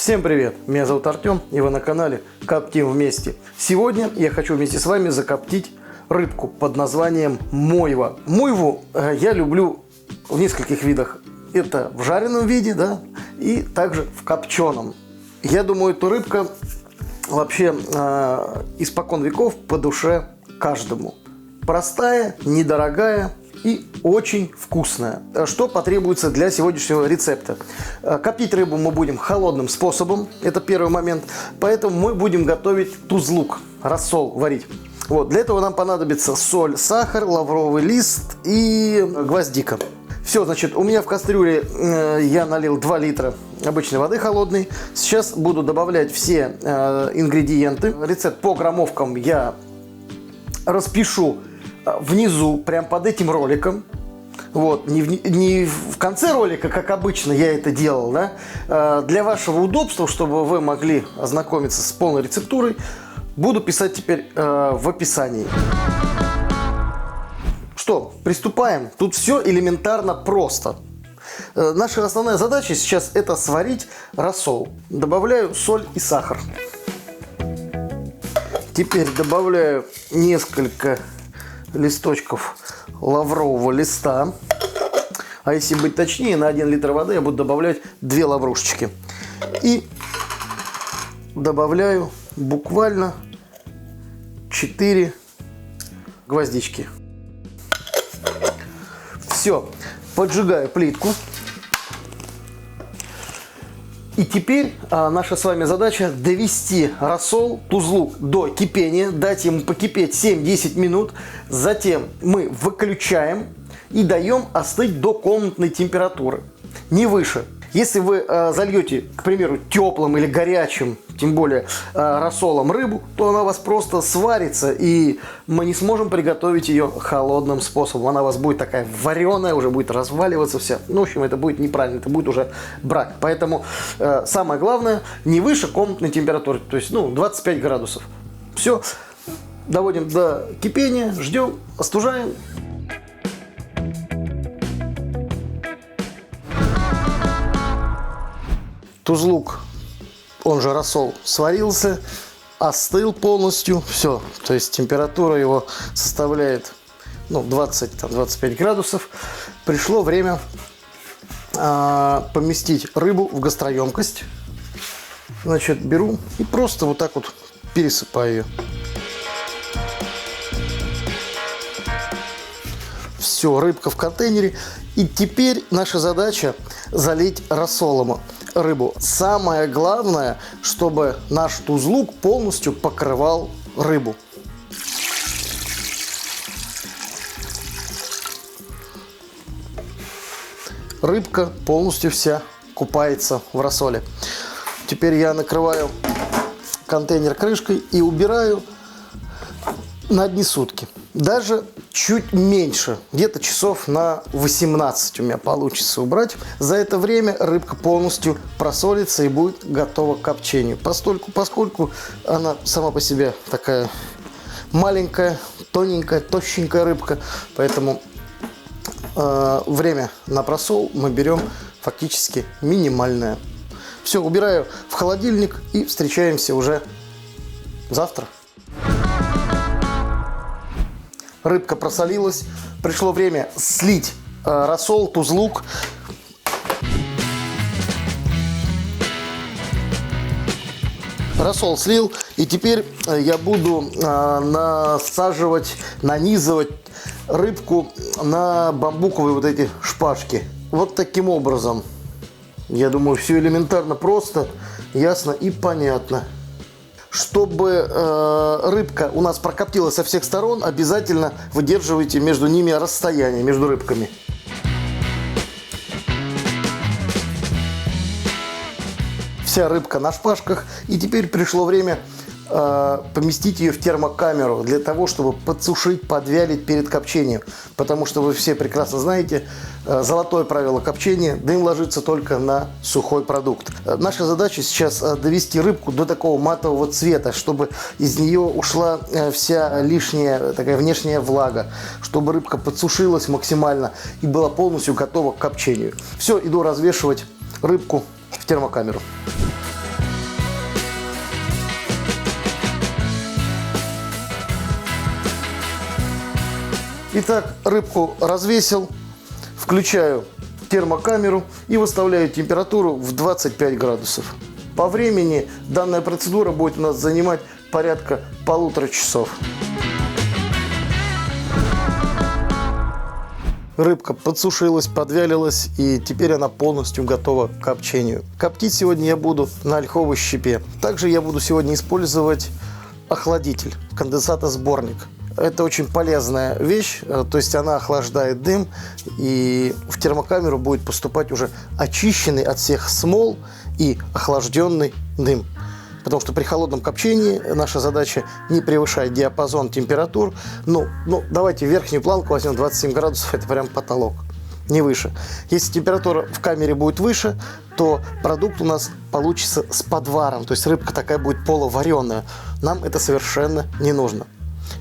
Всем привет! Меня зовут Артем, и вы на канале Коптим Вместе. Сегодня я хочу вместе с вами закоптить рыбку под названием мойва. Мойву я люблю в нескольких видах. Это в жареном виде, да, и также в копченом. Я думаю, эта рыбка вообще испокон веков по душе каждому. Простая, недорогая и очень вкусная. Что потребуется для сегодняшнего рецепта? Коптить рыбу мы будем холодным способом, это первый момент, поэтому мы будем готовить тузлук, рассол варить. Вот, для этого нам понадобится соль, сахар, лавровый лист и гвоздика. Все, значит, у меня в кастрюле я налил 2 литра обычной воды холодной. Сейчас буду добавлять все ингредиенты. Рецепт по граммовкам я распишу внизу, прям под этим роликом. Вот, не в конце ролика, как обычно я это делал, да? Для вашего удобства, чтобы вы могли ознакомиться с полной рецептурой, буду писать теперь в описании. Что, приступаем? Тут все элементарно просто. Наша основная задача сейчас это сварить рассол. Добавляю соль и сахар. Теперь добавляю несколько листочков лаврового листа. А если быть точнее, на 1 литр воды я буду добавлять 2 лаврушечки. И добавляю буквально 4 гвоздички. Все, поджигаю плитку. И теперь наша с вами задача довести рассол, тузлук до кипения, дать ему покипеть 7-10 минут. Затем мы выключаем и даем остыть до комнатной температуры, не выше. Если вы зальете, к примеру, теплым или горячим, тем более рассолом рыбу, то она у вас просто сварится, и мы не сможем приготовить ее холодным способом. Она у вас будет такая вареная, уже будет разваливаться вся. Ну, в общем, это будет неправильно, это будет уже брак. Поэтому самое главное, не выше комнатной температуры, то есть 25 градусов. Все, доводим до кипения, ждем, остужаем. Тузлук, он же рассол, сварился, остыл полностью. Все, то есть температура его составляет 20-25 градусов. Пришло время поместить рыбу в гастроемкость. Значит, беру и просто вот так вот пересыпаю ее. Все, рыбка в контейнере. И теперь наша задача залить рассолом рыбу. Самое главное, чтобы наш тузлук полностью покрывал рыбу. Рыбка полностью вся купается в рассоле. Теперь я накрываю контейнер крышкой и убираю на одни сутки. Даже чуть меньше, где-то часов на 18 у меня получится убрать. За это время рыбка полностью просолится и будет готова к копчению. Поскольку она сама по себе такая маленькая, тоненькая, тощенькая рыбка, поэтому время на просол мы берем фактически минимальное. Все, убираю в холодильник и встречаемся уже завтра. Рыбка просолилась. Пришло время слить рассол, тузлук. Рассол слил. И теперь я буду насаживать, нанизывать рыбку на бамбуковые вот эти шпажки. Вот таким образом. Я думаю, все элементарно просто, ясно и понятно. Чтобы рыбка у нас прокоптилась со всех сторон, обязательно выдерживайте между ними расстояние, между рыбками. Вся рыбка на шпажках. И теперь пришло время поместить ее в термокамеру для того, чтобы подсушить, подвялить перед копчением. Потому что вы все прекрасно знаете, золотое правило копчения: дым ложится только на сухой продукт. Наша задача сейчас довести рыбку до такого матового цвета, чтобы из нее ушла вся лишняя такая внешняя влага, чтобы рыбка подсушилась максимально и была полностью готова к копчению. Все, иду развешивать рыбку в термокамеру. Итак, рыбку развесил, включаю термокамеру и выставляю температуру в 25 градусов. По времени данная процедура будет у нас занимать порядка 1,5 часов. Рыбка подсушилась, подвялилась, и теперь она полностью готова к копчению. Коптить сегодня я буду на ольховой щепе. Также я буду сегодня использовать охладитель, конденсатосборник. Это очень полезная вещь, то есть она охлаждает дым, и в термокамеру будет поступать уже очищенный от всех смол и охлажденный дым. Потому что при холодном копчении наша задача не превышать диапазон температур. Ну, давайте верхнюю планку возьмем 27 градусов, это прям потолок, не выше. Если температура в камере будет выше, то продукт у нас получится с подваром, то есть рыбка такая будет полувареная. Нам это совершенно не нужно.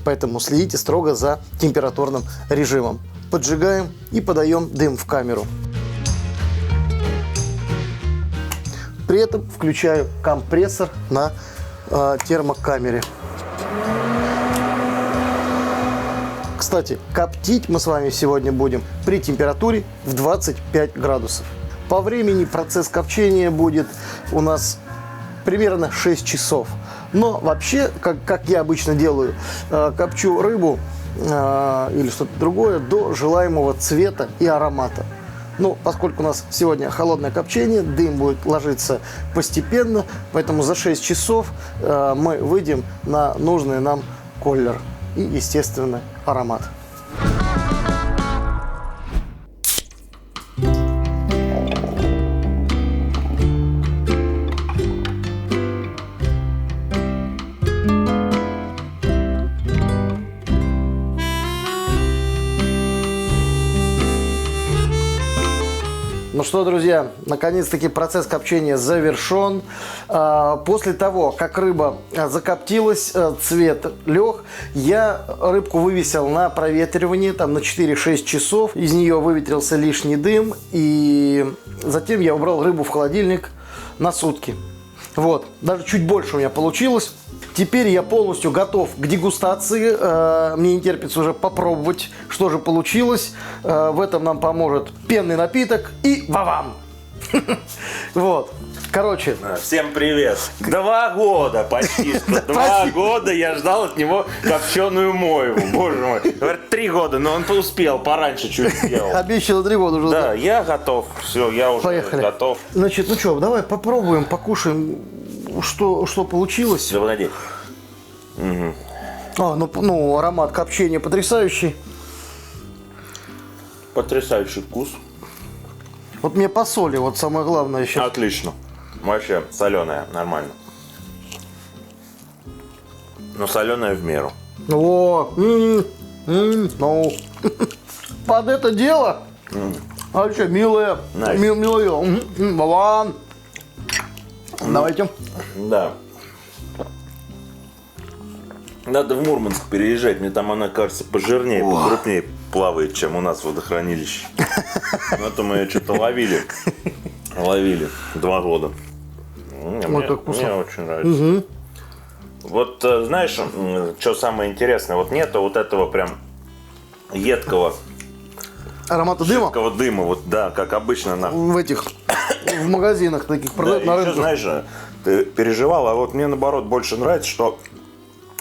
Поэтому следите строго за температурным режимом. Поджигаем и подаем дым в камеру. При этом включаю компрессор на термокамере. Кстати, коптить мы с вами сегодня будем при температуре в 25 градусов. По времени процесс копчения будет у нас примерно 6 часов. Но вообще, как я обычно делаю, копчу рыбу или что-то другое до желаемого цвета и аромата. Ну, поскольку у нас сегодня холодное копчение, дым будет ложиться постепенно, поэтому за 6 часов мы выйдем на нужный нам колер и, естественно, аромат. Ну что, друзья, наконец-таки процесс копчения завершен. После того, как рыба закоптилась, цвет лег, я рыбку вывесил на проветривание там, на 4-6 часов. Из нее выветрился лишний дым. И затем я убрал рыбу в холодильник на сутки. Вот, даже чуть больше у меня получилось. Теперь я полностью готов к дегустации. Мне не терпится уже попробовать, что же получилось. В этом нам поможет пенный напиток и ваван. Вот. Короче. Всем привет. 2 года почти что. 2 года я ждал от него копченую мойву. Боже мой. Говорит, 3 года, но он успел, пораньше чуть сделал. Обещал 3 года уже. Да, я готов. Все, я уже Поехали. Готов. Значит, ну что, давай попробуем, покушаем, что получилось. Да, погоди. Ну, аромат копчения потрясающий. Потрясающий вкус. Вот мне по соли, вот самое главное сейчас. Отлично. Вообще соленая, нормально. Но соленая в меру. О, ну, под это дело. А что, милая, Nice. милая, ваван. Давайте. Да. Надо в Мурманск переезжать, мне там она, кажется, пожирнее, покрупнее плавает, чем у нас в водохранилище. Ну, это мы ее что-то ловили. Ловили 2 года. Мне очень нравится. Вот, знаешь, что самое интересное? Вот нету вот этого прям едкого Аромата дыма? едкого дыма, вот да, как обычно на... в магазинах таких продают на еще, рынке. знаешь, ты переживал, а вот мне наоборот больше нравится, что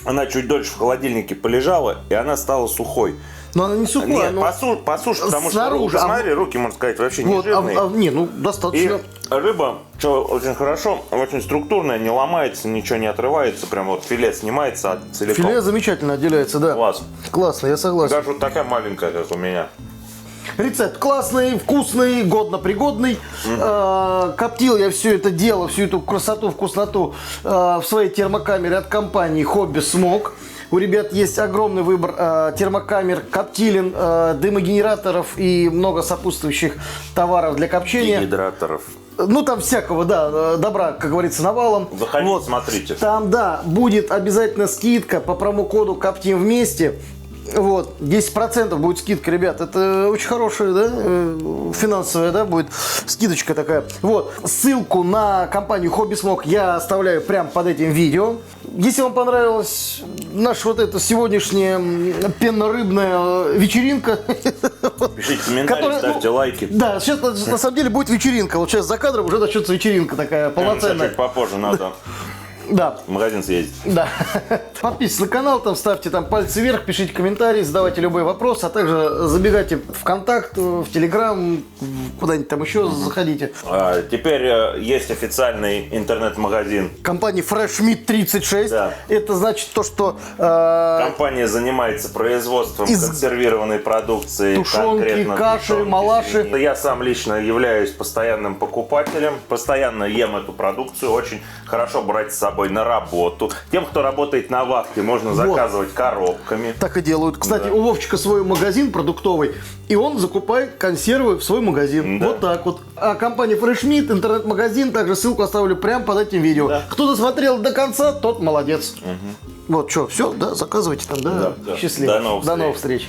она чуть дольше в холодильнике полежала, и она стала сухой. Но она не сухая. Нет, посушь, потому снаружи, что, смотри, руки, можно сказать, вообще не вот, жирные. не, ну, достаточно. И рыба, что очень хорошо, очень структурная, не ломается, ничего не отрывается, прям вот филе снимается целиком. Филе замечательно отделяется, да. Класс. Классно, я согласен. Даже вот такая маленькая, как у меня. Рецепт классный, вкусный, годно-пригодный. Коптил я все это дело, всю эту красоту, вкусноту в своей термокамере от компании Hobby Smoke. У ребят есть огромный выбор термокамер, коптилин, дымогенераторов и много сопутствующих товаров для копчения. Гидраторов. Ну, там всякого, да, добра, как говорится, навалом. Заходите, вот. смотрите. Там, да, будет обязательно скидка по промокоду «Коптим вместе». Вот, 10% будет скидка, ребят, это очень хорошая, да, финансовая, да, будет скидочка такая. Вот, ссылку на компанию Hobby Smoke я оставляю прямо под этим видео. Если вам понравилась наша вот эта сегодняшняя пенно-рыбная вечеринка, Пишите комментарии, ставьте лайки. да, сейчас на самом деле будет вечеринка. Вот сейчас за кадром уже начнется вечеринка такая полноценная. Чуть попозже надо Да. в магазин съездить. Да. Подписывайтесь на канал, там ставьте там пальцы вверх, пишите комментарии, задавайте любые вопросы, а также забегайте в ВКонтакт, в Телеграм, куда-нибудь там еще заходите. Теперь есть официальный интернет-магазин. Компания Fresh Meat 36. Да. Это значит то, что Компания занимается производством Из консервированной продукции. тушенки, конкретно каши, тушенки, малаши. свинины. Я сам лично являюсь постоянным покупателем. Постоянно ем эту продукцию. Очень хорошо брать с собой на работу. Тем, кто работает на вахте, можно заказывать коробками. так и делают. Кстати, Да. у Вовчика свой магазин продуктовый, и он закупает консервы в свой магазин. Да. Вот так вот. А компания Fresh Meat, интернет-магазин, также ссылку оставлю прямо под этим видео. Да. Кто досмотрел до конца, тот молодец. Вот что, все, да, заказывайте там, да. Да. Счастливо. До новых До новых встреч.